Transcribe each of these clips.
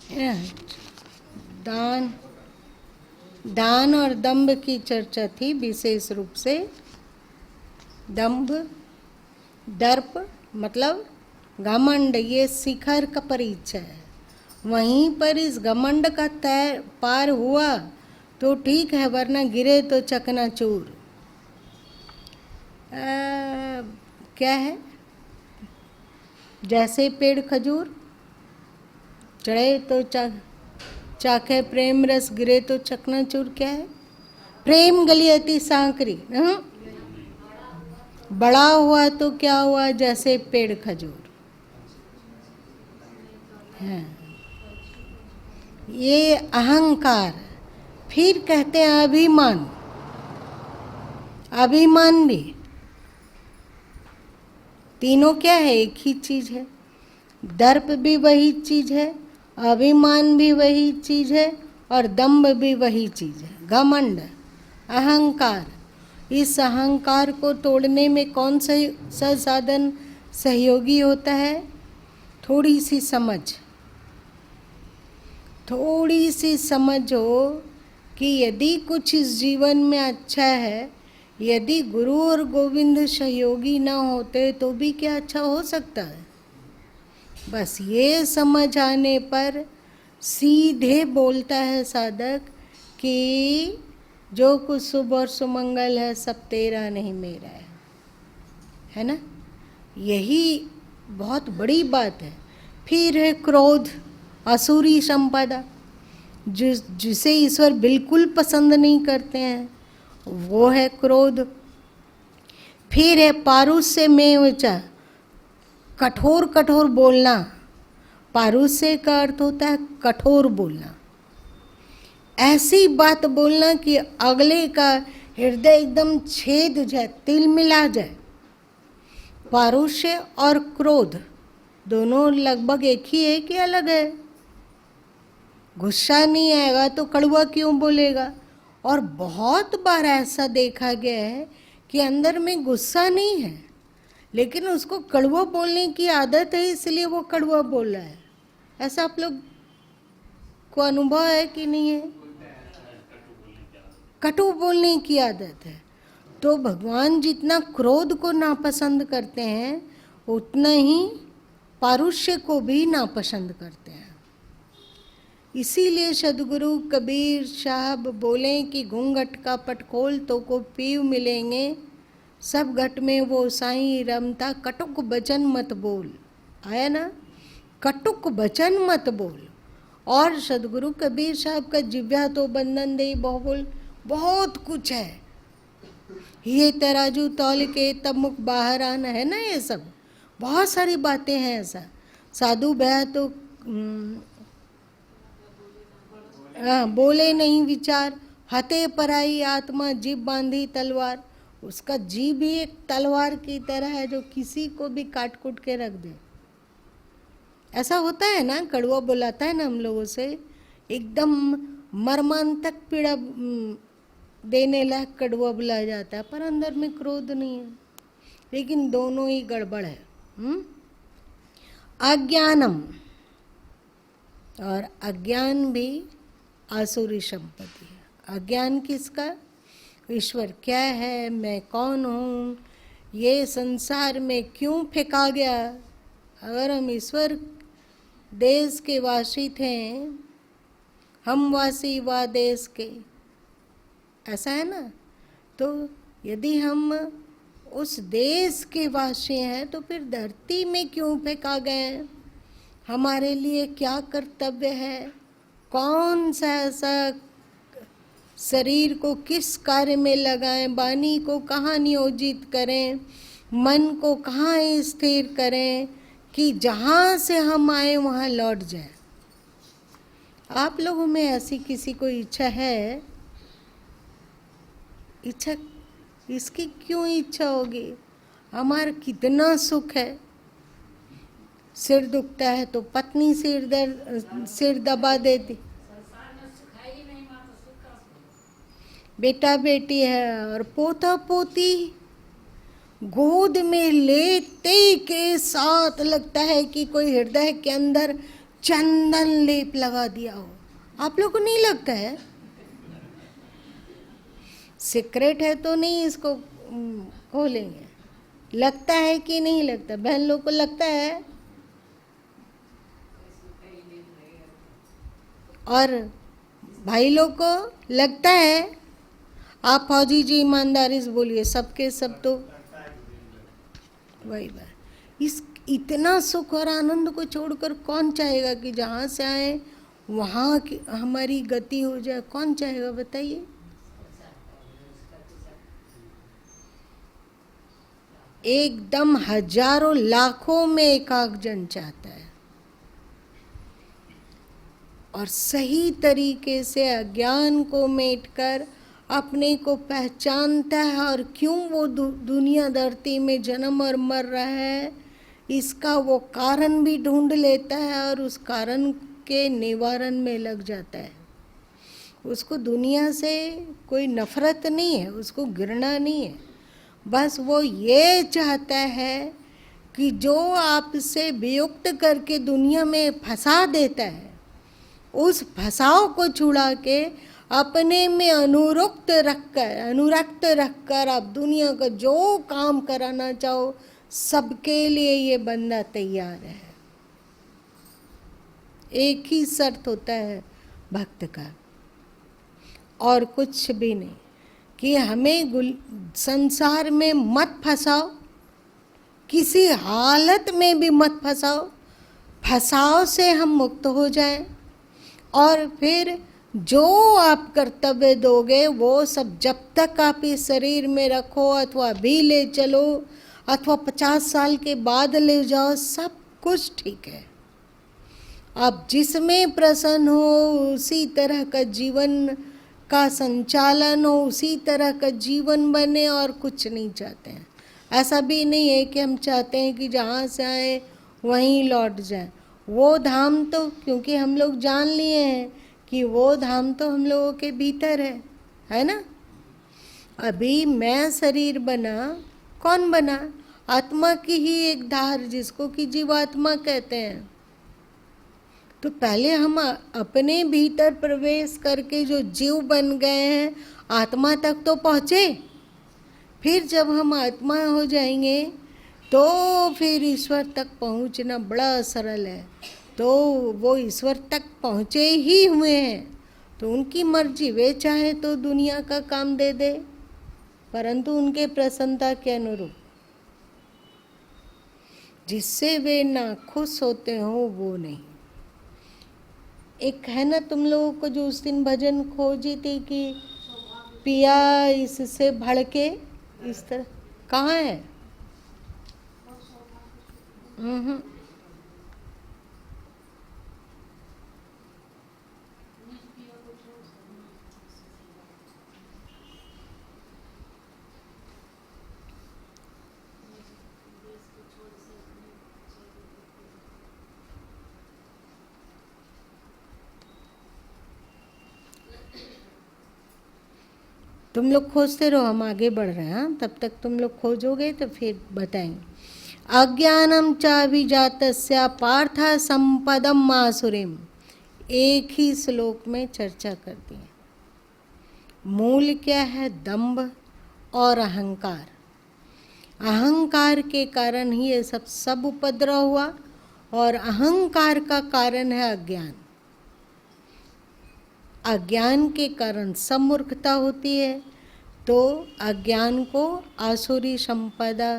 दान दान और दंभ की चर्चा थी विशेष रूप से। दंभ, दर्प मतलब घमंड, ये शिखर का परिचय है। वहीं पर इस घमंड का तय पार हुआ तो ठीक है, वरना गिरे तो चकनाचूर। क्या है, जैसे पेड़ खजूर, चढ़े तो चाखे प्रेम रस, गिरे तो चकनाचूर। क्या है, प्रेम गली अति सांकरी। बड़ा हुआ तो क्या हुआ, जैसे पेड़ खजूर। हाँ, ये अहंकार। फिर कहते हैं अभिमान। अभिमान भी, तीनों क्या है, एक ही चीज है। दर्प भी वही चीज है, अभिमान भी वही चीज है, और दंभ भी वही चीज है। घमंड, अहंकार। इस अहंकार को तोड़ने में कौन सा साधन सहयोगी होता है? थोड़ी सी समझ। थोड़ी सी समझ हो कि यदि कुछ इस जीवन में अच्छा है, यदि गुरु और गोविंद सहयोगी ना होते तो भी क्या अच्छा हो सकता है। बस ये समझ आने पर सीधे बोलता है साधक कि जो कुछ शुभ और सुमंगल है सब तेरा नहीं मेरा है ना। यही बहुत बड़ी बात है। फिर है क्रोध, असुरी संपदा, जिसे ईश्वर बिल्कुल पसंद नहीं करते हैं, वो है क्रोध। फिर है पारुष्य में वचा, कठोर कठोर बोलना। पारुष्य का अर्थ होता है कठोर बोलना, ऐसी बात बोलना कि अगले का हृदय एकदम छेद जाए, तिल मिला जाए। पारुष्य और क्रोध दोनों लगभग एक ही है कि अलग है? गुस्सा नहीं आएगा तो कड़वा क्यों बोलेगा? और बहुत बार ऐसा देखा गया है कि अंदर में गुस्सा नहीं है, लेकिन उसको कड़वा बोलने की आदत है, इसलिए वो कड़वा बोल रहा है। ऐसा आप लोग को अनुभव है कि नहीं है? कटु बोलने की आदत है। तो भगवान जितना क्रोध को नापसंद करते हैं, उतना ही पारुष्य को भी नापसंद करते हैं। इसीलिए सदगुरु कबीर साहब बोले कि घूंघट का पट खोल तो को पीव मिलेंगे, सब घट में वो साईं रमता, कटुक बचन मत बोल। आया ना, कटुक बचन मत बोल। और सदगुरु कबीर साहब का जिव्या तो बंधन दे बहुल, बहुत कुछ है। ये तराजू तौल के तब मुख बाहर आना, है ना, ये सब बहुत सारी बातें हैं। ऐसा साधु भया तो बोले नहीं विचार, हते पराई आत्मा जीभ बांधी तलवार। उसका जीभ भी एक तलवार की तरह है जो किसी को भी काट कूट के रख दे। ऐसा होता है ना, कड़वा बुलाता है ना हम लोगों से, एकदम मर्मांतक पीड़ा देने लायक कड़वा बुलाया जाता है, पर अंदर में क्रोध नहीं है। लेकिन दोनों ही गड़बड़ है। अज्ञानम, और अज्ञान भी आसुरी संपत्ति है। अज्ञान किसका? ईश्वर क्या है, मैं कौन हूँ, ये संसार में क्यों फेंका गया। अगर हम ईश्वर देश के वासी थे, हम वासी वा देश के, ऐसा है ना, तो यदि हम उस देश के वासी हैं तो फिर धरती में क्यों फेंका गए? हमारे लिए क्या कर्तव्य है? कौन सा ऐसा शरीर को किस कार्य में लगाएं, वाणी को कहाँ नियोजित करें, मन को कहाँ स्थिर करें कि जहाँ से हम आए वहाँ लौट जाए। आप लोगों में ऐसी किसी को इच्छा है? इच्छा, इसकी क्यों इच्छा होगी? हमारा कितना सुख है। सिर दुखता है तो पत्नी सिर दबा देती, बेटा बेटी है और पोता पोती गोद में लेते के साथ लगता है कि कोई हृदय के अंदर चंदन लेप लगा दिया हो। आप लोग को नहीं लगता है? सीक्रेट है तो नहीं इसको खोलेंगे। लगता है कि नहीं लगता? बहन लोग को लगता है? और भाई लोग को लगता है? आप फौजी जी ईमानदारी से बोलिए, सबके सब तो वही बात। इस इतना सुख और आनंद को छोड़कर कौन चाहेगा कि जहाँ से आए वहाँ की हमारी गति हो जाए? कौन चाहेगा बताइए? एकदम हजारों लाखों में एकाक जन चाहता है, और सही तरीके से अज्ञान को मेटकर अपने को पहचानता है, और क्यों वो दुनिया धरती में जन्म और मर रहा है इसका वो कारण भी ढूंढ लेता है, और उस कारण के निवारण में लग जाता है। उसको दुनिया से कोई नफरत नहीं है, उसको घृणा नहीं है, बस वो ये चाहता है कि जो आपसे वियुक्त करके दुनिया में फंसा देता है, उस फंसाव को छुड़ा के अपने में अनुरक्त रखकर आप दुनिया का जो काम कराना चाहो सबके लिए ये बंदा तैयार है। एक ही शर्त होता है भक्त का, और कुछ भी नहीं, कि हमें संसार में मत फंसाओ, किसी हालत में भी मत फंसाओ, फंसाव से हम मुक्त हो जाएं, और फिर जो आप कर्तव्य दोगे वो सब जब तक आप इस शरीर में रखो, अथवा अभी ले चलो, अथवा 50 साल के बाद ले जाओ, सब कुछ ठीक है। आप जिसमें प्रसन्न हो उसी तरह का जीवन का संचालन हो, उसी तरह का जीवन बने, और कुछ नहीं चाहते हैं। ऐसा भी नहीं है कि हम चाहते हैं कि जहाँ से आए वहीं लौट जाए। वो धाम तो, क्योंकि हम लोग जान लिए हैं कि वो धाम तो हम लोगों के भीतर है ना। अभी मैं शरीर बना, कौन बना? आत्मा की ही एक धार, जिसको कि जीवात्मा कहते हैं। तो पहले हम अपने भीतर प्रवेश करके जो जीव बन गए हैं, आत्मा तक तो पहुँचे। फिर जब हम आत्मा हो जाएंगे तो फिर ईश्वर तक पहुँचना बड़ा सरल है। तो वो ईश्वर तक पहुँचे ही हुए हैं, तो उनकी मर्जी, वे चाहे तो दुनिया का काम दे दे, परंतु उनके प्रसन्नता के अनुरूप, जिससे वे ना खुश होते हो वो नहीं। एक है ना तुम लोगों को जो उस दिन भजन खोजी थी कि पिया इससे भड़के, इस तरह, कहाँ है? तुम लोग खोजते रहो, हम आगे बढ़ रहे हैं। तब तक तुम लोग खोजोगे तो फिर बताएंगे। अज्ञानम चाभिजातस्य पार्थ संपदम मासुरीम, एक ही श्लोक में चर्चा करती है। मूल क्या है? दंभ और अहंकार। अहंकार के कारण ही ये सब उपद्रव हुआ, और अहंकार का कारण है अज्ञान। अज्ञान के कारण सब मूर्खता होती है। तो अज्ञान को आसुरी संपदा,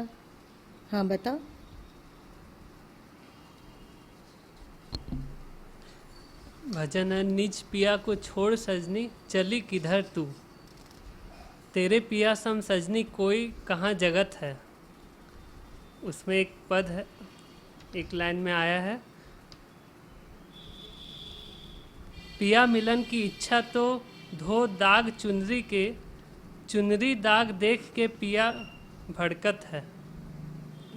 हाँ बताओ। भजन है, निज पिया को छोड़ सजनी चली किधर तू, तेरे पिया सम सजनी कोई कहाँ जगत है। उसमें एक पद है, एक लाइन में आया है, पिया मिलन की इच्छा तो धो दाग चुनरी के, चुनरी दाग देख के पिया भड़कत है।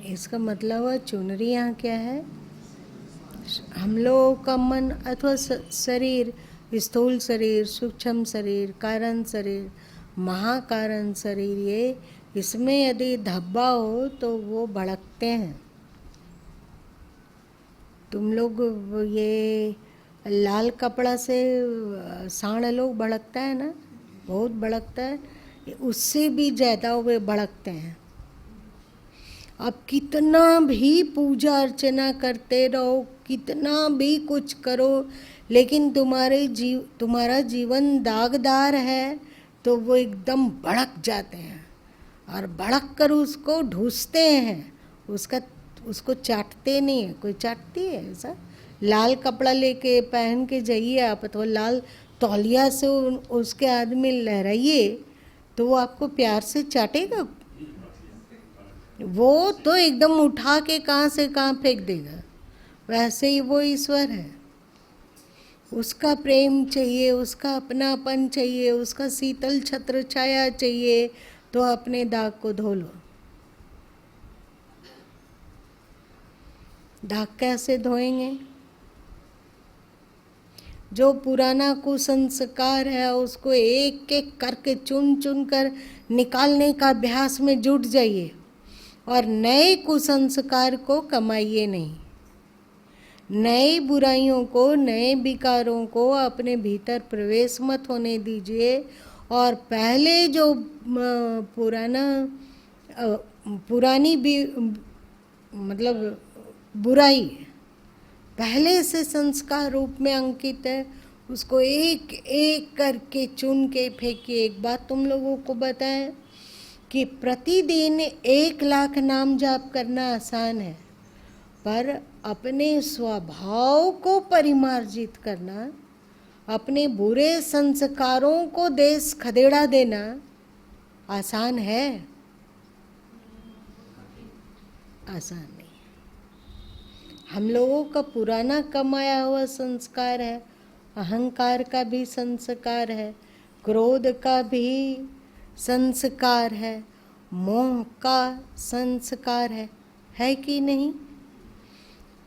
इसका मतलब हुआ चुनरी यहाँ क्या है? हम लोगों का मन अथवा शरीर, स्थूल शरीर, सूक्ष्म शरीर, कारण शरीर, महाकारण शरीर, ये इसमें यदि धब्बा हो तो वो भड़कते हैं। तुम लोग ये लाल कपड़ा से सांड लोग भड़कता है ना, बहुत भड़कता है, उससे भी ज़्यादा वे भड़कते हैं। अब कितना भी पूजा अर्चना करते रहो, कितना भी कुछ करो, लेकिन तुम्हारा जीवन दागदार है तो वो एकदम भड़क जाते हैं और भड़क कर उसको ढूंसते हैं, उसको चाटते नहीं है। कोई चाटती है ऐसा? लाल कपड़ा लेके पहन के जाइए आप, तो लाल तौलिया से उसके आदमी लहराइए तो वो आपको प्यार से चाटेगा? वो तो एकदम उठा के कहाँ से कहाँ फेंक देगा। वैसे ही वो ईश्वर है, उसका प्रेम चाहिए, उसका अपनापन चाहिए, उसका शीतल छत्र छाया चाहिए, तो अपने दाग को धो लो। दाग कैसे धोएंगे? जो पुराना कुसंस्कार है उसको एक एक करके चुन चुन कर निकालने का अभ्यास में जुट जाइए और नए कुसंस्कार को कमाइए नहीं। नए बुराइयों को, नए विकारों को अपने भीतर प्रवेश मत होने दीजिए और पहले जो पुरानी भी मतलब बुराई पहले से संस्कार रूप में अंकित है, उसको एक एक करके चुन के फेंकिए। एक बात तुम लोगों को बताएं कि प्रतिदिन 1,00,000 नाम जाप करना आसान है, पर अपने स्वभाव को परिमार्जित करना, अपने बुरे संस्कारों को देश खदेड़ा देना आसान है? आसान नहीं। हम लोगों का पुराना कमाया हुआ संस्कार है, अहंकार का भी संस्कार है, क्रोध का भी संस्कार है, मोह का संस्कार है कि नहीं?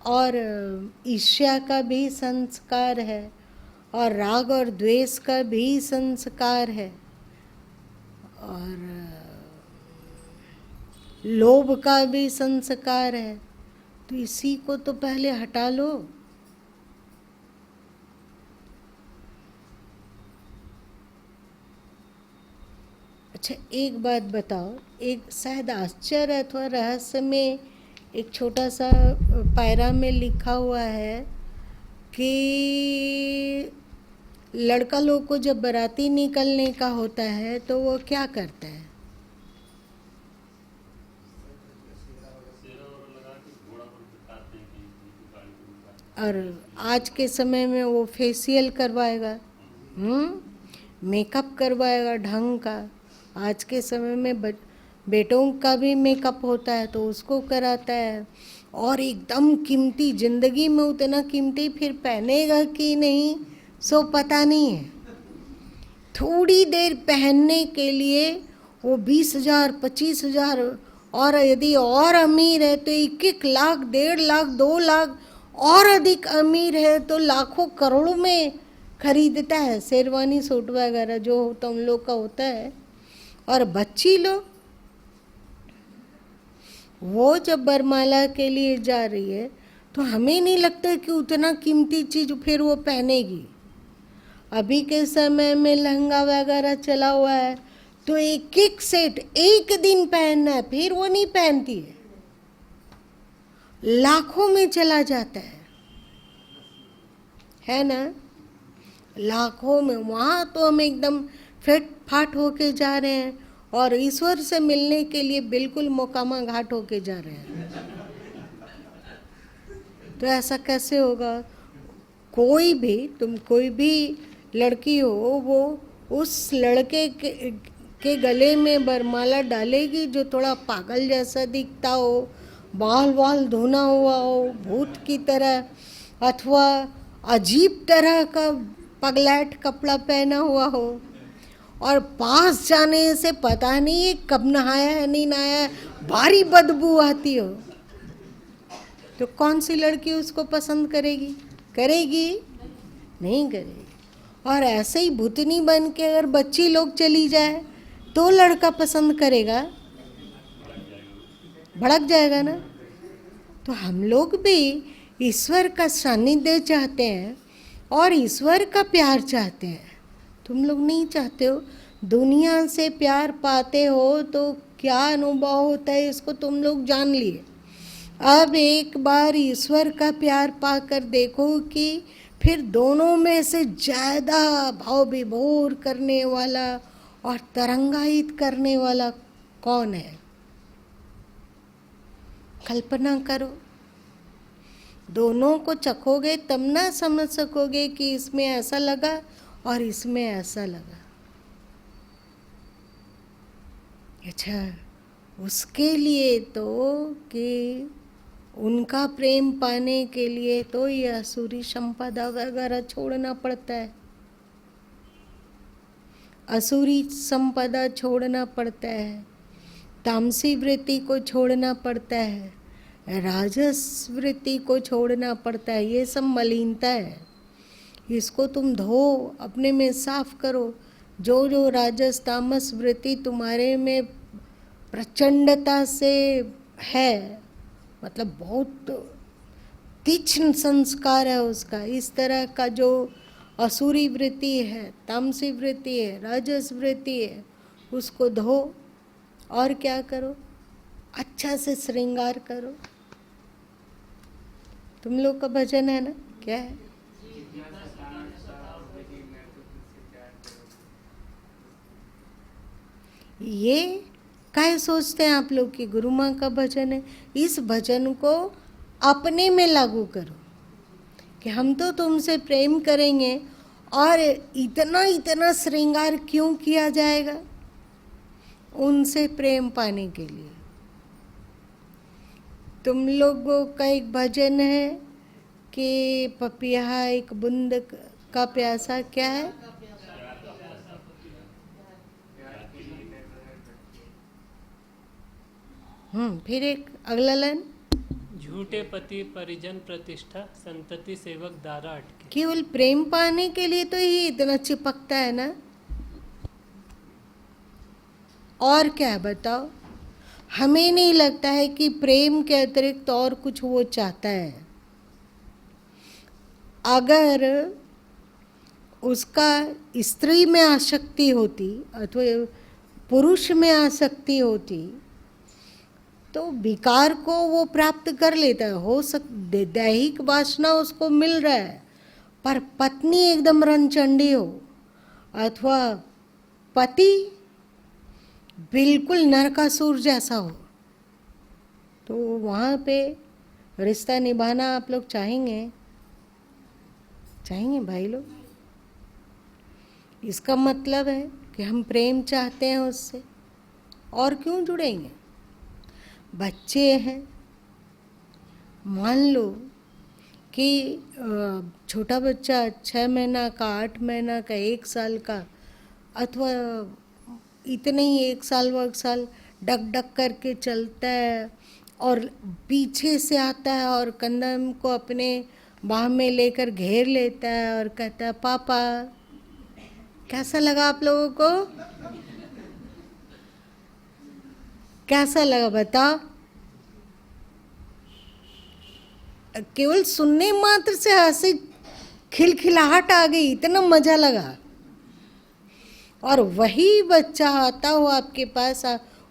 और ईर्ष्या का भी संस्कार है और राग और द्वेष का भी संस्कार है और लोभ का भी संस्कार है। तो इसी को तो पहले हटा लो। अच्छा, एक बात बताओ, एक शायद आश्चर्य अथवा रहस्य में एक छोटा सा पायरा में लिखा हुआ है कि लड़का लोग को जब बाराती निकलने का होता है तो वो क्या करता है? और आज के समय में वो फेशियल करवाएगा, मेकअप करवाएगा ढंग का। आज के समय में बेटों का भी मेकअप होता है तो उसको कराता है और एकदम कीमती, जिंदगी में उतना कीमती फिर पहनेगा कि नहीं सो पता नहीं है। थोड़ी देर पहनने के लिए वो 20,000, 25,000 और यदि और अमीर है तो 1-1 लाख, 1.5 लाख, 2 लाख, और अधिक अमीर है तो लाखों करोड़ों में खरीदता है शेरवानी सूट वगैरह जो तुम लोग का होता है। और बच्ची लोग वो जब बरमाला के लिए जा रही है तो हमें नहीं लगता कि उतना कीमती चीज़ फिर वो पहनेगी। अभी के समय में लहंगा वगैरह चला हुआ है तो 1-1 सेट एक दिन पहनना है, फिर वो नहीं पहनती है, लाखों में चला जाता है ना? लाखों में। वहाँ तो हम एकदम फिट फाट होके जा रहे हैं और ईश्वर से मिलने के लिए बिल्कुल मोकामा घाट होके जा रहे हैं। तो ऐसा कैसे होगा? कोई भी लड़की हो, वो उस लड़के के गले में बरमाला डालेगी जो थोड़ा पागल जैसा दिखता हो, बाल धोना हुआ हो भूत की तरह, अथवा अजीब तरह का पगलैट कपड़ा पहना हुआ हो और पास जाने से पता नहीं है कब नहाया है नहीं नहाया है, भारी बदबू आती हो, तो कौन सी लड़की उसको पसंद करेगी? नहीं करेगी। और ऐसे ही भूतनी बन के अगर बच्ची लोग चली जाए तो लड़का पसंद करेगा? भड़क जाएगा ना। तो हम लोग भी ईश्वर का सानिध्य चाहते हैं और ईश्वर का प्यार चाहते हैं। तुम लोग नहीं चाहते हो। दुनिया से प्यार पाते हो तो क्या अनुभव होता है इसको तुम लोग जान लिए। अब एक बार ईश्वर का प्यार पाकर देखो कि फिर दोनों में से ज़्यादा भाव विभोर करने वाला और तरंगायित करने वाला कौन है। कल्पना करो, दोनों को चखोगे तब ना समझ सकोगे कि इसमें ऐसा लगा और इसमें ऐसा लगा। अच्छा, उसके लिए तो कि उनका प्रेम पाने के लिए तो ये असुरी संपदा वगैरह छोड़ना पड़ता है, असुरी संपदा छोड़ना पड़ता है, तामसी वृत्ति को छोड़ना पड़ता है, राजस वृत्ति को छोड़ना पड़ता है। ये सब मलिनता है, इसको तुम धो, अपने में साफ करो। जो जो राजस तामस वृत्ति तुम्हारे में प्रचंडता से है, मतलब बहुत तीक्ष्ण संस्कार है उसका, इस तरह का जो असुरी वृत्ति है, तामसी वृत्ति है, राजस वृत्ति है, उसको धो और क्या करो, अच्छा से श्रृंगार करो। तुम लोग का भजन है ना, क्या है? ये काहे सोचते हैं आप लोग कि गुरु माँ का भजन है? इस भजन को अपने में लागू करो कि हम तो तुमसे प्रेम करेंगे और इतना इतना श्रृंगार क्यों किया जाएगा उनसे प्रेम पाने के लिए। तुम लोगों का एक भजन है कि पपिया एक बूंद का प्यासा, क्या है? फिर एक अगला लाइन, झूठे पति परिजन प्रतिष्ठा संतति सेवक दारा अटके। केवल प्रेम पाने के लिए तो ही इतना चिपकता है ना, और क्या है बताओ? हमें नहीं लगता है कि प्रेम के अतिरिक्त और कुछ वो चाहता है। अगर उसका स्त्री में आसक्ति होती अथवा पुरुष में आसक्ति होती तो विकार को वो प्राप्त कर लेता है। हो दैहिक वासना उसको मिल रहा है, पर पत्नी एकदम रणचंडी हो अथवा पति बिल्कुल नरकासुर जैसा हो, तो वहाँ पे रिश्ता निभाना आप लोग चाहेंगे? चाहेंगे भाई लोग? इसका मतलब है कि हम प्रेम चाहते हैं उससे, और क्यों जुड़ेंगे? बच्चे हैं, मान लो कि छोटा बच्चा 6 महीना का, 8 महीना का, 1 साल का, अथवा इतने ही 1 साल 1 साल डक डक करके चलता है और पीछे से आता है और कंधम को अपने बाह में लेकर घेर लेता है और कहता है पापा। कैसा लगा आप लोगों को? कैसा लगा बताओ? केवल सुनने मात्र से हंसी खिलखिलाहट आ गई, इतना मजा लगा। और वही बच्चा आता हो आपके पास,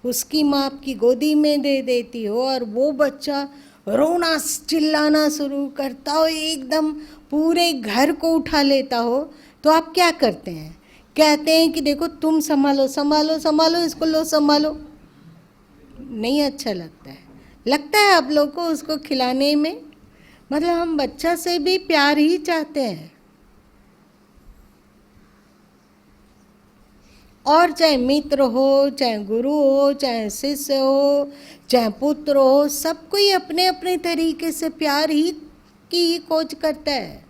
उसकी माँ आपकी गोदी में दे देती हो और वो बच्चा रोना चिल्लाना शुरू करता हो, एकदम पूरे घर को उठा लेता हो, तो आप क्या करते हैं? कहते हैं कि देखो तुम संभालो संभालो संभालो इसको, लो संभालो। नहीं अच्छा लगता है? लगता है आप लोग को उसको खिलाने में? मतलब हम बच्चा से भी प्यार ही चाहते हैं, और चाहे मित्र हो, चाहे गुरु हो, चाहे शिष्य हो, चाहे पुत्र हो, सब कोई अपने अपने तरीके से प्यार ही की खोज करता है।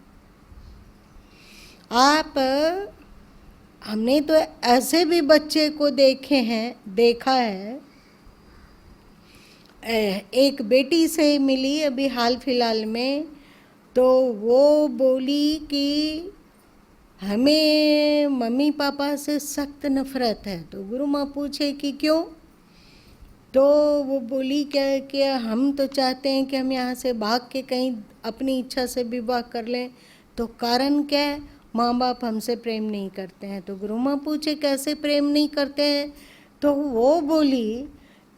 हमने तो ऐसे भी बच्चे को देखा है। एक बेटी से मिली अभी हाल फिलहाल में, तो वो बोली कि हमें मम्मी पापा से सख्त नफरत है। तो गुरु माँ पूछे कि क्यों? तो वो बोली क्या कि हम तो चाहते हैं कि हम यहाँ से भाग के कहीं अपनी इच्छा से विवाह कर लें, तो कारण क्या है? माँ बाप हमसे प्रेम नहीं करते हैं। तो गुरु माँ पूछे कैसे प्रेम नहीं करते हैं? तो वो बोली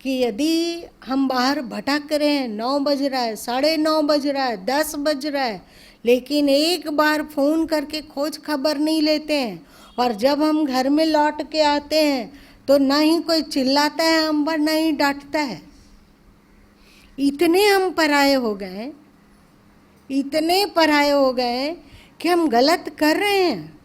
कि यदि हम बाहर भटक रहे हैं, 9 बज रहा है, 9:30 बज रहा है, 10 बज रहा है, लेकिन एक बार फ़ोन करके खोज खबर नहीं लेते हैं, और जब हम घर में लौट के आते हैं तो ना ही कोई चिल्लाता है हम पर, ना ही डांटता है। इतने हम पराये हो गए, इतने पराये हो गए कि हम गलत कर रहे हैं,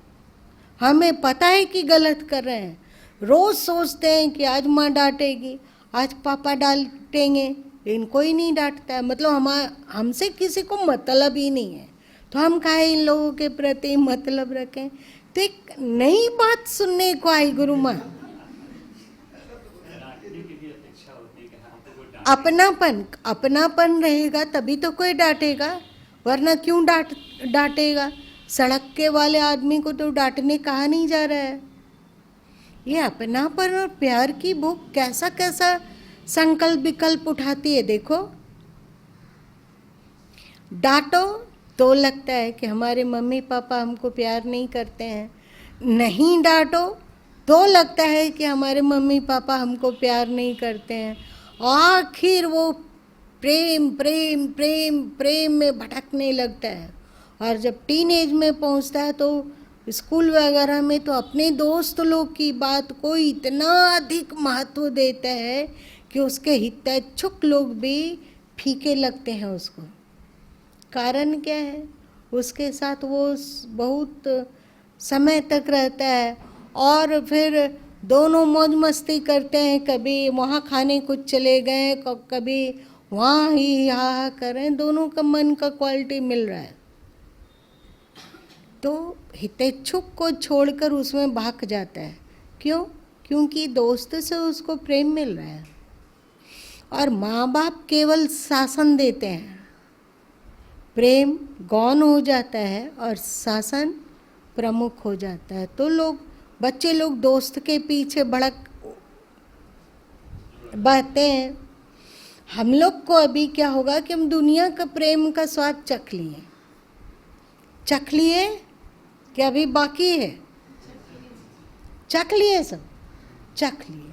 हमें पता है कि गलत कर रहे हैं। रोज़ सोचते हैं कि आज माँ डांटेगी, आज पापा डांटेंगे, लेकिन कोई नहीं डांटता है। मतलब हमसे किसी को मतलब ही नहीं है, तो हम काहे इन लोगों के प्रति मतलब रखें। तो एक नई बात सुनने को आई गुरु माँ, अपनापन रहेगा तभी तो कोई डांटेगा, वरना क्यों डांटेगा? सड़क के वाले आदमी को तो डांटने कहा नहीं जा रहा है। ये अपनापन और प्यार की भूख कैसा कैसा संकल्प विकल्प उठाती है। देखो, डांटो तो लगता है कि हमारे मम्मी पापा हमको प्यार नहीं करते हैं, नहीं डांटो तो लगता है कि हमारे मम्मी पापा हमको प्यार नहीं करते हैं। आखिर वो प्रेम प्रेम प्रेम प्रेम में भटकने लगता है, और जब टीनेज में पहुंचता है तो स्कूल वगैरह में तो अपने दोस्त लोग की बात को इतना अधिक महत्व देता है कि उसके हितैच्छुक लोग भी फीके लगते हैं उसको। कारण क्या है? उसके साथ वो बहुत समय तक रहता है, और फिर दोनों मौज मस्ती करते हैं, कभी वहाँ खाने कुछ चले गए, कभी वहाँ ही हा करें, दोनों का मन का क्वालिटी मिल रहा है। तो हितैच्छुक को छोड़कर उसमें भाग जाता है। क्यों? क्योंकि दोस्त से उसको प्रेम मिल रहा है, और माँ बाप केवल शासन देते हैं, प्रेम गौण हो जाता है और शासन प्रमुख हो जाता है। तो बच्चे लोग दोस्त के पीछे बहते हैं। हम लोग को अभी क्या होगा कि हम दुनिया का प्रेम का स्वाद चख लिए कि अभी बाकी है? चख लिए, सब चख लिए,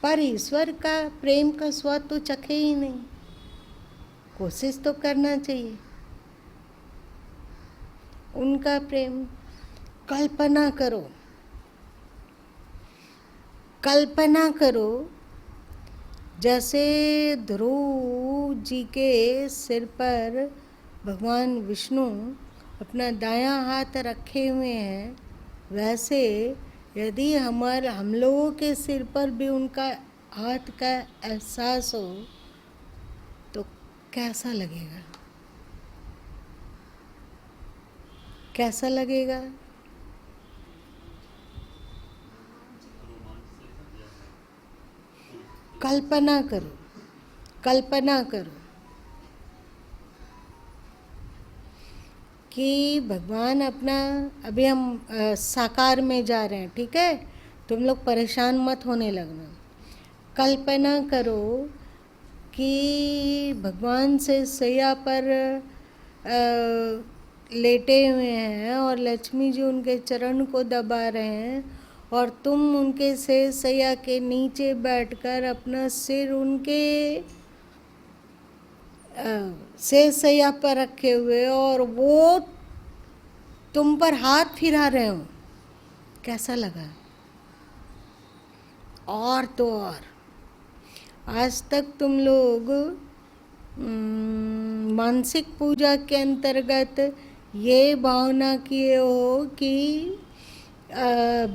पर ईश्वर का प्रेम का स्वाद तो चखे ही नहीं। कोशिश तो करना चाहिए उनका प्रेम। कल्पना करो जैसे ध्रुव जी के सिर पर भगवान विष्णु अपना दायां हाथ रखे हुए हैं, वैसे यदि हम लोगों के सिर पर भी उनका हाथ का एहसास हो तो कैसा लगेगा? कैसा लगेगा? कल्पना करो कि भगवान अपना, अभी हम साकार में जा रहे हैं, ठीक है? तुम लोग परेशान मत होने लगना। कल्पना करो कि भगवान से सैया पर लेटे हुए हैं और लक्ष्मी जी उनके चरण को दबा रहे हैं, और तुम उनके से सैया के नीचे बैठकर अपना सिर उनके से सैया पर रखे हुए, और वो तुम पर हाथ फिरा रहे हो। कैसा लगा? और तो और, आज तक तुम लोग मानसिक पूजा के अंतर्गत ये भावना किए हो कि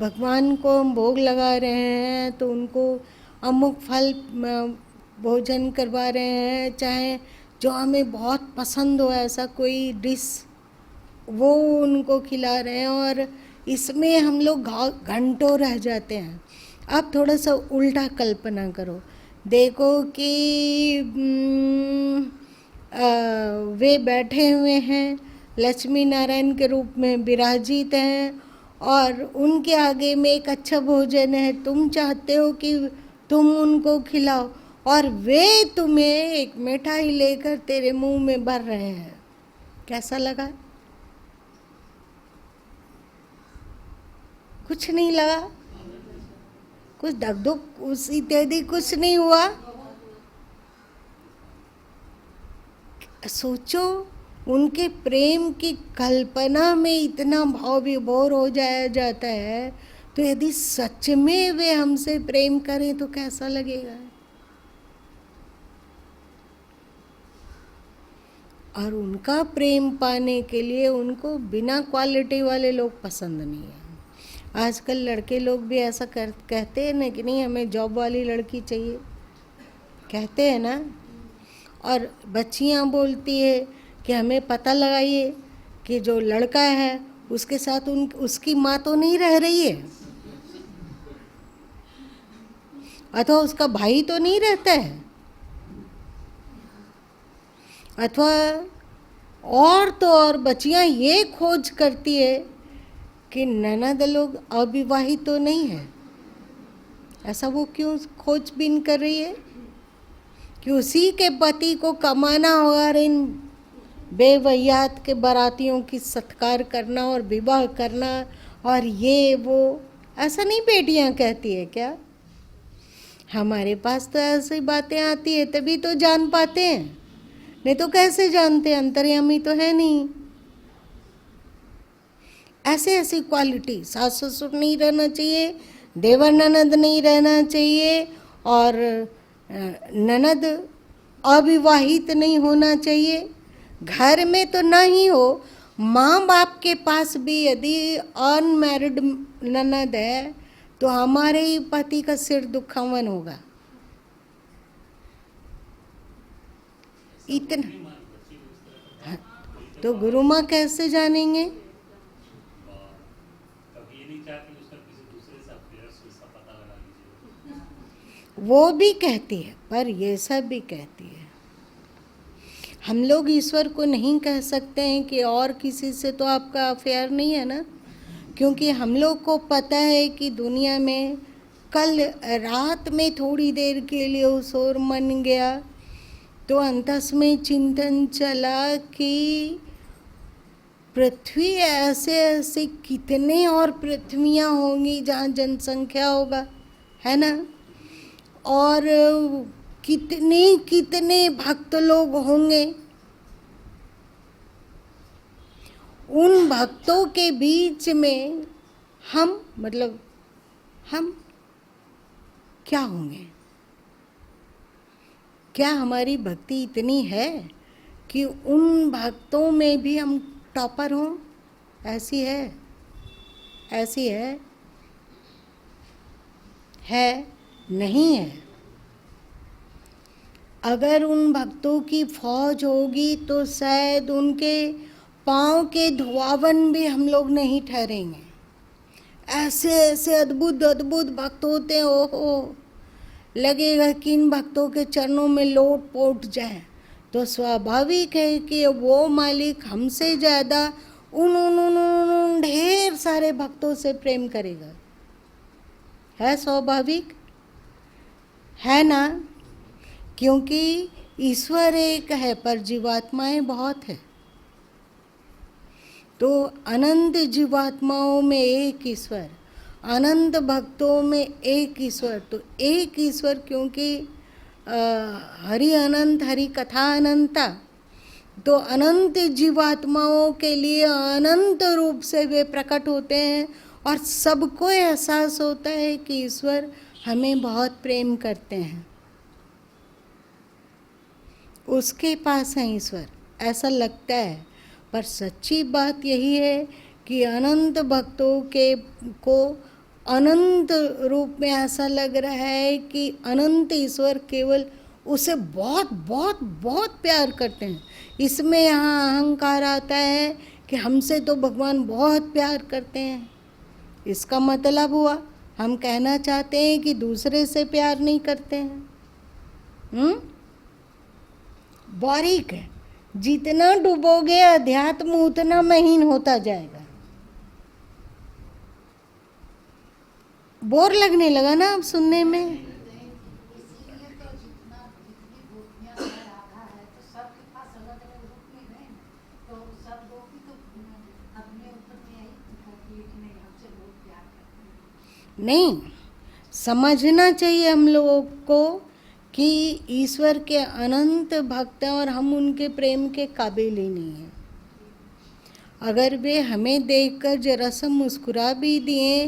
भगवान को हम भोग लगा रहे हैं तो उनको अमुक फल भोजन करवा रहे हैं, चाहे जो हमें बहुत पसंद हो ऐसा कोई डिश वो उनको खिला रहे हैं, और इसमें हम लोग घंटों रह जाते हैं। अब थोड़ा सा उल्टा कल्पना करो, देखो कि वे बैठे हुए हैं, लक्ष्मी नारायण के रूप में विराजित हैं, और उनके आगे में एक अच्छा भोजन है, तुम चाहते हो कि तुम उनको खिलाओ, और वे तुम्हें एक मिठाई लेकर तेरे मुंह में भर रहे हैं, कैसा लगा? कुछ नहीं लगा, कुछ धक धुक उस इत्यादि कुछ नहीं हुआ। सोचो, उनके प्रेम की कल्पना में इतना भाव विभोर हो जाया जाता है, तो यदि सच में वे हमसे प्रेम करें तो कैसा लगेगा। और उनका प्रेम पाने के लिए उनको बिना क्वालिटी वाले लोग पसंद नहीं है। आजकल लड़के लोग भी ऐसा कहते हैं ना कि नहीं, हमें जॉब वाली लड़की चाहिए, कहते हैं ना। और बच्चियां बोलती है कि हमें पता लगाइए कि जो लड़का है उसके साथ उसकी माँ तो नहीं रह रही है, अथवा उसका भाई तो नहीं रहता है, अथवा और तो और बच्चियां ये खोज करती है कि ननद लोग अविवाहित तो नहीं है। ऐसा वो क्यों खोजबीन कर रही है कि उसी के पति को कमाना और इन बेवैयात के बारातियों की सत्कार करना और विवाह करना और ये वो। ऐसा नहीं बेटियां कहती है क्या? हमारे पास तो ऐसी बातें आती है तभी तो जान पाते हैं, नहीं तो कैसे जानते? अंतर्यामी तो है नहीं। ऐसे ऐसी क्वालिटी, सास ससुर नहीं रहना चाहिए, देवर ननद नहीं रहना चाहिए, और ननद अविवाहित नहीं होना चाहिए। घर में तो ना ही हो, माँ बाप के पास भी यदि अनमैरिड ननद है तो हमारे ही पति का सिर दुखावन होगा। इतना हाँ, तो गुरु माँ कैसे जानेंगे? वो भी कहती है, पर ये सब भी कहती है। हम लोग ईश्वर को नहीं कह सकते हैं कि और किसी से तो आपका अफेयर नहीं है ना, क्योंकि हम लोग को पता है कि दुनिया में कल रात में थोड़ी देर के लिए उस ओर मन गया तो अंतस में चिंतन चला कि पृथ्वी ऐसे ऐसे कितने और पृथ्वियाँ होंगी जहाँ जनसंख्या होगा, है ना, और कितने कितने भक्त लोग होंगे। उन भक्तों के बीच में हम क्या होंगे? क्या हमारी भक्ति इतनी है कि उन भक्तों में भी हम टॉपर हों? ऐसी है नहीं है। अगर उन भक्तों की फौज होगी तो शायद उनके पाँव के धुआवन भी हम लोग नहीं ठहरेंगे। ऐसे ऐसे अद्भुत अद्भुत भक्त होते हैं, ओहो, लगेगा कि इन भक्तों के चरणों में लोट पोट जाए। तो स्वाभाविक है कि वो मालिक हमसे ज़्यादा उन ढेर सारे भक्तों से प्रेम करेगा। है स्वाभाविक, है ना? क्योंकि ईश्वर एक है पर जीवात्माएं बहुत है। तो अनंत जीवात्माओं में एक ईश्वर, अनंत भक्तों में एक ईश्वर। तो एक ईश्वर, क्योंकि हरि अनंत, हरि कथा अनंता, तो अनंत जीवात्माओं के लिए अनंत रूप से वे प्रकट होते हैं और सबको एहसास होता है कि ईश्वर हमें बहुत प्रेम करते हैं, उसके पास है ईश्वर, ऐसा लगता है। पर सच्ची बात यही है कि अनंत भक्तों को अनंत रूप में ऐसा लग रहा है कि अनंत ईश्वर केवल उसे बहुत बहुत बहुत प्यार करते हैं। इसमें यहाँ अहंकार आता है कि हमसे तो भगवान बहुत प्यार करते हैं। इसका मतलब हुआ हम कहना चाहते हैं कि दूसरे से प्यार नहीं करते हैं। बारीक है, जितना डूबोगे अध्यात्म उतना महीन होता जाएगा। बोर लगने लगा ना अब सुनने में? नहीं, समझना चाहिए हम लोगों को कि ईश्वर के अनंत भक्त हैं और हम उनके प्रेम के काबिल ही नहीं हैं। अगर वे हमें देखकर जरा सा मुस्कुरा भी दिए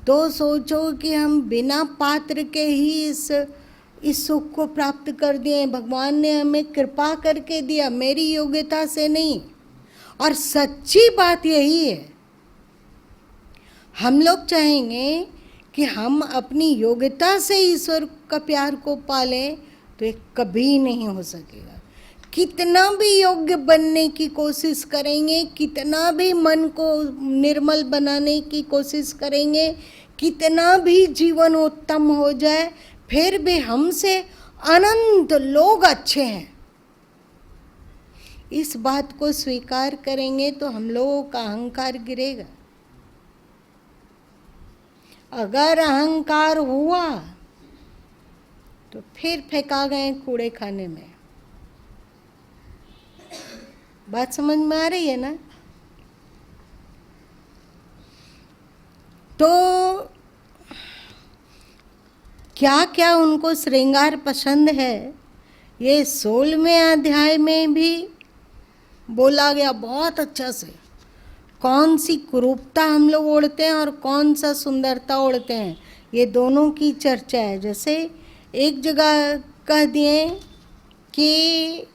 तो सोचो कि हम बिना पात्र के ही इस सुख को प्राप्त कर दिए। भगवान ने हमें कृपा करके दिया, मेरी योग्यता से नहीं। और सच्ची बात यही है, हम लोग चाहेंगे कि हम अपनी योग्यता से ईश्वर का प्यार को पालें तो ये कभी नहीं हो सकेगा। कितना भी योग्य बनने की कोशिश करेंगे, कितना भी मन को निर्मल बनाने की कोशिश करेंगे, कितना भी जीवन उत्तम हो जाए, फिर भी हमसे अनंत लोग अच्छे हैं। इस बात को स्वीकार करेंगे तो हम लोगों का अहंकार गिरेगा। अगर अहंकार हुआ तो फिर फेंका गए कूड़े खाने में। बात समझ में आ रही है ना? तो क्या क्या उनको श्रृंगार पसंद है, ये 16वें अध्याय में भी बोला गया बहुत अच्छा से। कौन सी कुरूपता हम लोग ओढ़ते हैं और कौन सा सुंदरता ओढ़ते हैं, ये दोनों की चर्चा है। जैसे एक जगह कह दिए कि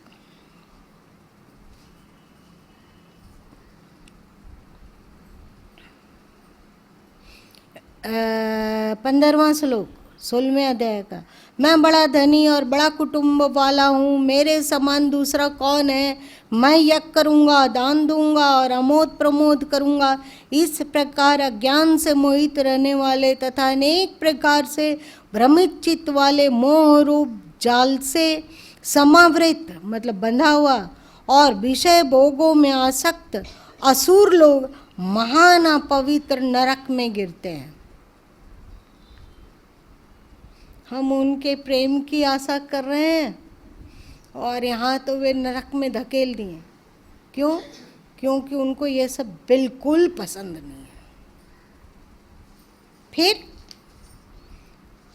15वां श्लोक 16वें अध्याय का, मैं बड़ा धनी और बड़ा कुटुंब वाला हूँ, मेरे समान दूसरा कौन है। मैं यज्ञ करूँगा, दान दूंगा और अमोद प्रमोद करूँगा। इस प्रकार अज्ञान से मोहित रहने वाले तथा अनेक प्रकार से भ्रमित चित्त वाले मोह रूप जाल से समावृत मतलब बंधा हुआ और विषय भोगों में आसक्त असुर लोग महान अपवित्र नरक में गिरते हैं। हम उनके प्रेम की आशा कर रहे हैं और यहाँ तो वे नरक में धकेल दिए। क्यों? क्योंकि उनको ये सब बिल्कुल पसंद नहीं है। फिर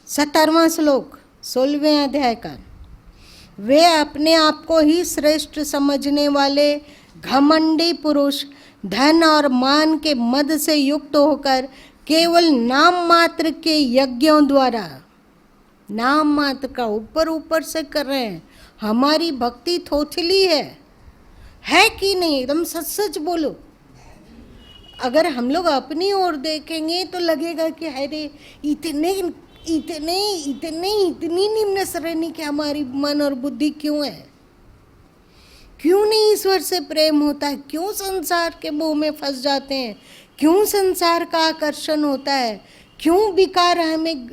17वां श्लोक 16वें अध्याय का, वे अपने आप को ही श्रेष्ठ समझने वाले घमंडी पुरुष धन और मान के मद से युक्त होकर केवल नाम मात्र के यज्ञों द्वारा, नाम मात्र का ऊपर ऊपर से कर रहे हैं। हमारी भक्ति थोथली है कि नहीं? एकदम सच सच बोलो। अगर हम लोग अपनी ओर देखेंगे तो लगेगा कि अरे इतनी निम्न श्रेणी की हमारी मन और बुद्धि क्यों है? क्यों नहीं ईश्वर से प्रेम होता है? क्यों संसार के मोह में फंस जाते हैं? क्यों संसार का आकर्षण होता है? क्यों विकार हमें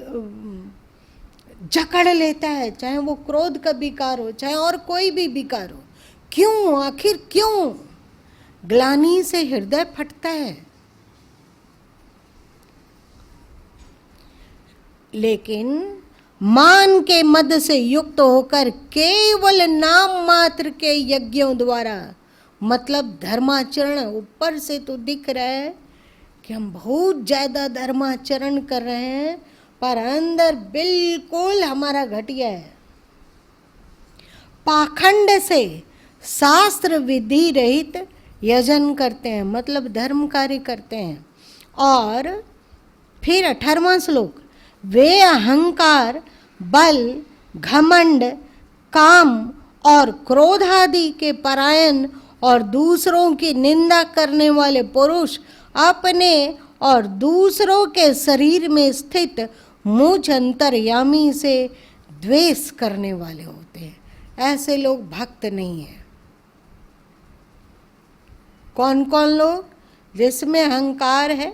जकड़ लेता है, चाहे वो क्रोध का विकार हो, चाहे और कोई भी विकार हो? क्यों? आखिर क्यों? ग्लानि से हृदय फटता है। लेकिन मान के मद से युक्त होकर केवल नाम मात्र के यज्ञों द्वारा, मतलब धर्माचरण ऊपर से तो दिख रहा है कि हम बहुत ज्यादा धर्माचरण कर रहे हैं, पर अंदर बिल्कुल हमारा घटिया है। पाखंड से शास्त्र विधि रहित यजन करते हैं, मतलब धर्म कार्य करते हैं। और फिर 18वां श्लोक, वे अहंकार, बल, घमंड, काम और क्रोध आदि के परायण और दूसरों की निंदा करने वाले पुरुष अपने और दूसरों के शरीर में स्थित मुझ अंतर्यामी से द्वेष करने वाले होते हैं। ऐसे लोग भक्त नहीं है। कौन कौन लोग? जिसमें अहंकार है,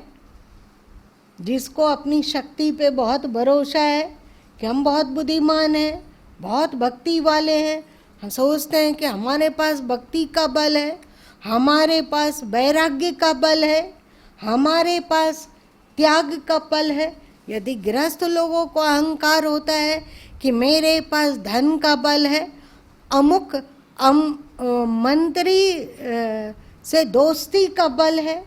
जिसको अपनी शक्ति पे बहुत भरोसा है कि हम बहुत बुद्धिमान हैं, बहुत भक्ति वाले हैं। हम सोचते हैं कि हमारे पास भक्ति का बल है, हमारे पास वैराग्य का बल है, हमारे पास त्याग का बल है। यदि गृहस्थ लोगों को अहंकार होता है कि मेरे पास धन का बल है, अमुक मंत्री से दोस्ती का बल है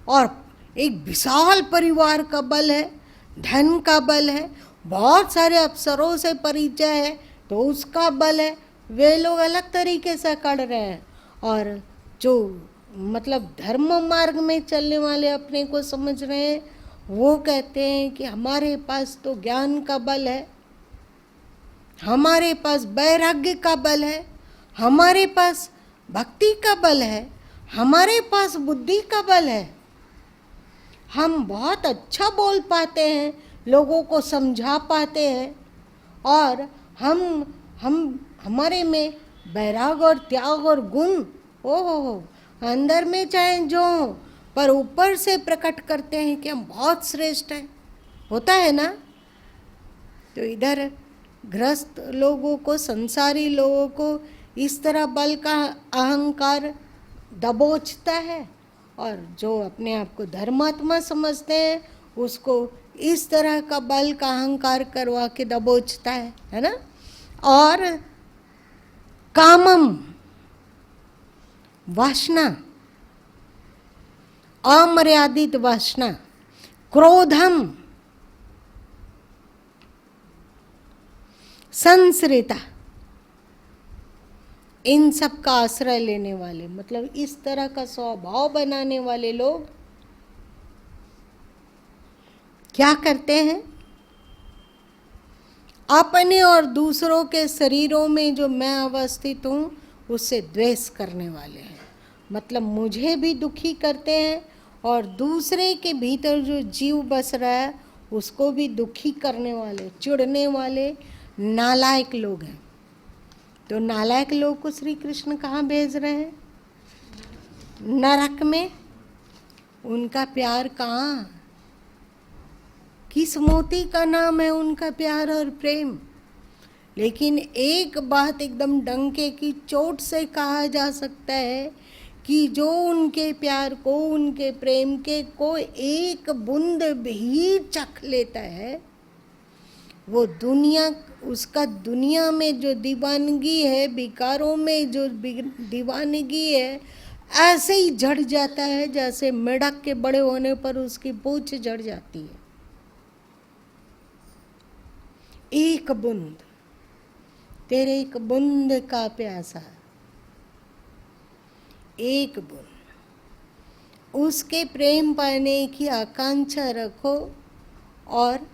और एक विशाल परिवार का बल है, धन का बल है, बहुत सारे अफसरों से परिचय है तो उसका बल है, वे लोग अलग तरीके से कर रहे हैं। और जो मतलब धर्म मार्ग में चलने वाले अपने को समझ रहे हैं, वो कहते हैं कि हमारे पास तो ज्ञान का बल है, हमारे पास वैराग्य का बल है, हमारे पास भक्ति का बल है, हमारे पास बुद्धि का बल है, हम बहुत अच्छा बोल पाते हैं, लोगों को समझा पाते हैं, और हम हमारे में वैराग और त्याग और गुण हो अंदर में चाहे जो हो, पर ऊपर से प्रकट करते हैं कि हम बहुत श्रेष्ठ हैं। होता है ना? तो इधर ग्रस्त लोगों को, संसारी लोगों को इस तरह बल का अहंकार दबोचता है, और जो अपने आप को धर्मात्मा समझते हैं उसको इस तरह का बल का अहंकार करवा के दबोचता है ना? और कामम, वासना, अमर्यादित वासना, क्रोधम, संसृता, इन सब का आश्रय लेने वाले, मतलब इस तरह का स्वभाव बनाने वाले लोग क्या करते हैं? अपने और दूसरों के शरीरों में जो मैं अवस्थित हूँ उससे द्वेष करने वाले हैं, मतलब मुझे भी दुखी करते हैं और दूसरे के भीतर जो जीव बस रहा है उसको भी दुखी करने वाले, चिढ़ने वाले नालायक लोग हैं। तो नालायक लोग को श्री कृष्ण कहाँ भेज रहे हैं? नरक में। उनका प्यार कहाँ? किस मोती का नाम है उनका प्यार और प्रेम? लेकिन एक बात एकदम डंके की चोट से कहा जा सकता है कि जो उनके प्यार को, उनके प्रेम के को एक बूंद भी चख लेता है, वो दुनिया, उसका दुनिया में जो दीवानगी है, विकारों में जो दीवानगी है, ऐसे ही झड़ जाता है जैसे मेढक के बड़े होने पर उसकी पूंछ झड़ जाती है। एक बूंद, तेरे एक बूंद का प्यासा, एक बूंद, उसके प्रेम पाने की आकांक्षा रखो और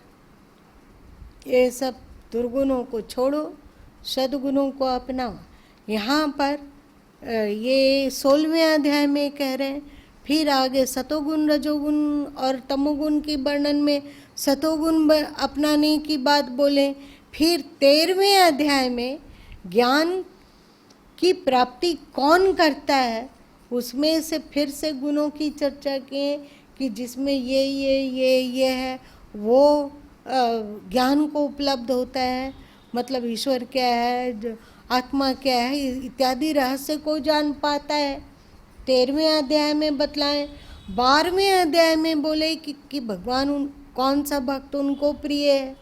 ये सब दुर्गुणों को छोड़ो, सद्गुणों को अपनाओ। यहाँ पर ये 16वें अध्याय में कह रहे हैं। फिर आगे सतोगुण, रजोगुण और तमोगुण की वर्णन में सतोगुण अपनाने की बात बोले। फिर 13वें अध्याय में ज्ञान की प्राप्ति कौन करता है, उसमें से फिर से गुणों की चर्चा की कि जिसमें ये है वो ज्ञान को उपलब्ध होता है, मतलब ईश्वर क्या है, आत्मा क्या है, इत्यादि रहस्य को जान पाता है। 13वें अध्याय में बतलाएं। 12वें अध्याय में बोले कि भगवान कौन सा भक्त उनको प्रिय है,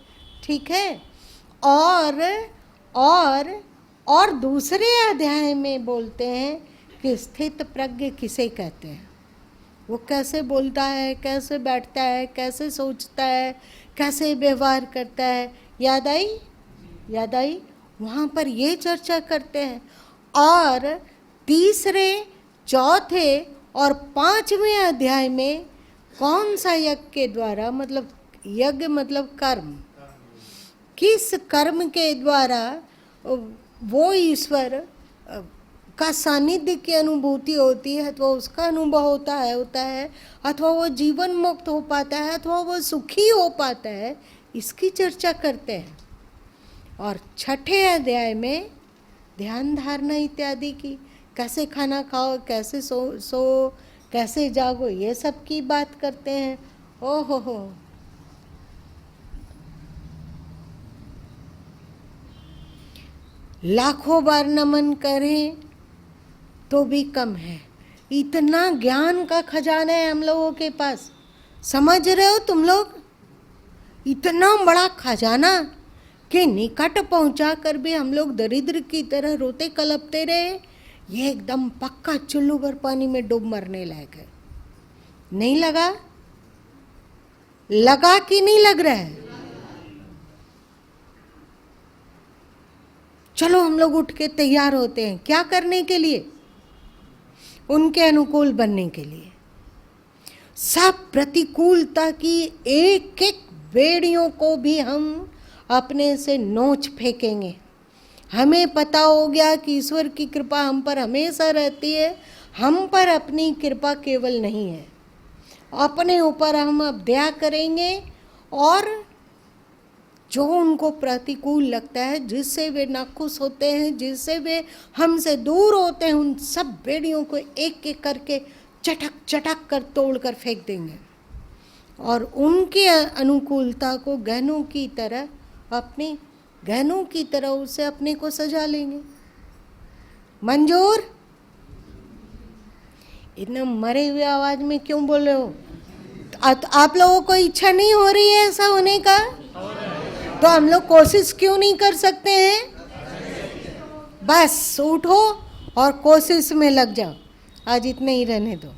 ठीक है। और दूसरे अध्याय में बोलते हैं कि स्थित प्रज्ञ किसे कहते हैं, वो कैसे बोलता है, कैसे बैठता है, कैसे सोचता है, कैसे व्यवहार करता है। याद आई वहाँ पर ये चर्चा करते हैं। और तीसरे, चौथे और 5वें अध्याय में कौन सा यज्ञ के द्वारा, मतलब यज्ञ मतलब कर्म, किस कर्म के द्वारा वो ईश्वर का सानिध्य की अनुभूति होती है, अथवा उसका अनुभव होता है, अथवा वो जीवन मुक्त हो पाता है, अथवा वो सुखी हो पाता है, इसकी चर्चा करते हैं। और 6ठे अध्याय में ध्यान धारणा इत्यादि की, कैसे खाना खाओ, कैसे सो कैसे जागो, ये सब की बात करते हैं। ओहो, लाखों बार नमन करें तो भी कम है। इतना ज्ञान का खजाना है हम लोगों के पास, समझ रहे हो तुम लोग? इतना बड़ा खजाना के निकट पहुंचा कर भी हम लोग दरिद्र की तरह रोते कलपते रहे। ये एकदम पक्का चुल्लू भर पानी में डूब मरने लायक है। नहीं लगा? लगा कि नहीं लग रहा है? चलो हम लोग उठ के तैयार होते हैं, क्या करने के लिए? उनके अनुकूल बनने के लिए। सब प्रतिकूलता की एक एक बेड़ियों को भी हम अपने से नोच फेंकेंगे। हमें पता हो गया कि ईश्वर की कृपा हम पर हमेशा रहती है, हम पर अपनी कृपा केवल नहीं है, अपने ऊपर हम अब दया करेंगे और जो उनको प्रतिकूल लगता है, जिससे वे नाखुश होते हैं, जिससे वे हमसे दूर होते हैं, उन सब बेड़ियों को एक एक करके चटक चटक कर तोड़ कर फेंक देंगे और उनकी अनुकूलता को गहनों की तरह, अपने गहनों की तरह उसे अपने को सजा लेंगे। मंजूर? इतना मरे हुए आवाज में क्यों बोल रहे हो? आप लोगों को इच्छा नहीं हो रही है ऐसा होने का? तो हम लोग कोशिश क्यों नहीं कर सकते हैं? बस उठो और कोशिश में लग जाओ। आज इतने ही रहने दो।